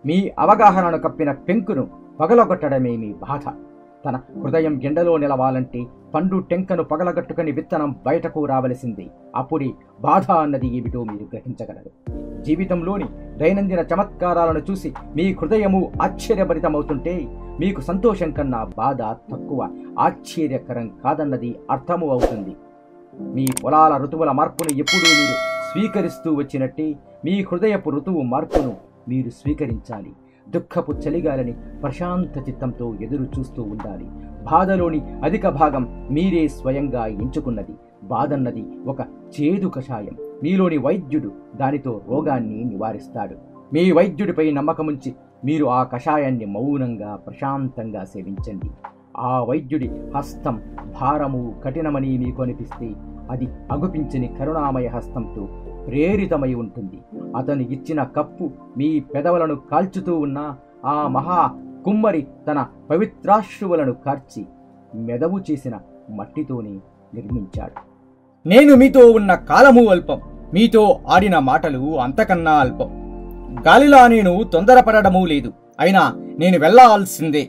మీ అవగాహనను కప్పిన పెంకును పగలగొట్టడమే మీ బాధ. తన హృదయం ఎండలో నిలవాలంటే పండు టెంకను పగలగట్టుకుని విత్తనం బయటకు రావలసింది. అప్పుడే బాధ అన్నది ఏమిటో మీరు గ్రహించగలరు. జీవితంలోని దైనందిన చమత్కారాలను చూసి మీ హృదయము ఆశ్చర్యభరితమవుతుంటే మీకు సంతోషం కన్నా బాధ తక్కువ, ఆశ్చర్యకరం కాదన్నది అర్థము అవుతుంది. మీ పొలాల ఋతువుల మార్పును ఎప్పుడూ మీరు స్వీకరిస్తూ వచ్చినట్టే మీ హృదయపు ఋతువు మార్పును మీరు స్వీకరించాలి. దుఃఖపు చలిగాలని ప్రశాంత చిత్తంతో ఎదురు చూస్తూ ఉండాలి. బాధలోని అధిక భాగం మీరే స్వయంగా ఎంచుకున్నది. బాధన్నది ఒక చేదు కషాయం. మీలోని వైద్యుడు దానితో రోగాన్ని నివారిస్తాడు. మీ వైద్యుడిపై నమ్మకముంచి మీరు ఆ కషాయాన్ని మౌనంగా ప్రశాంతంగా సేవించండి. ఆ వైద్యుడి హస్తం భారము కఠినమని మీకు అనిపిస్తే అది అగుపించని కరుణామయ హస్తంతో ప్రేరితమై ఉంటుంది. అతను ఇచ్చిన కప్పు మీ పెదవులను కాల్చుతూ ఉన్న ఆ మహా కుమ్మరి తన పవిత్రాశ్రువులను కార్చి మెదవు చేసిన మట్టితోనే నిర్మించాడు. నేను మీతో ఉన్న కాలము అల్పం, మీతో ఆడిన మాటలు అంతకన్నా అల్పం. గాలిలా నేను తొందరపడడమూ లేదు, అయినా నేను వెళ్ళాల్సిందే.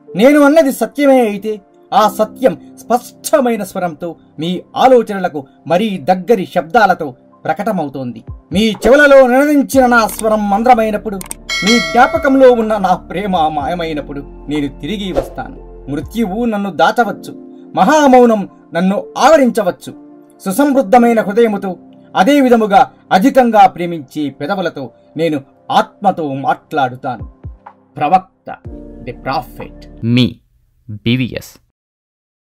నేను అన్నది సత్యమే అయితే ఆ సత్యం స్పష్టమైన స్వరంతో మీ ఆలోచనలకు మరీ దగ్గరి శబ్దాలతో ప్రకటమవుతోంది. మీ చెవులలో నినదించిన నా స్వరం మంద్రమైనప్పుడు, మీ జ్ఞాపకంలో ఉన్న నా ప్రేమ మాయమైనప్పుడు నేను తిరిగి వస్తాను. మృత్యువు నన్ను దాచవచ్చు, మహామౌనం నన్ను ఆవరించవచ్చు. సుసమృద్ధమైన హృదయముతో, అదే విధముగా అధికంగా ప్రేమించే పెదవులతో నేను ఆత్మతో మాట్లాడుతాను. ప్రవక్త, ది ప్రాఫెట్. Me BVS.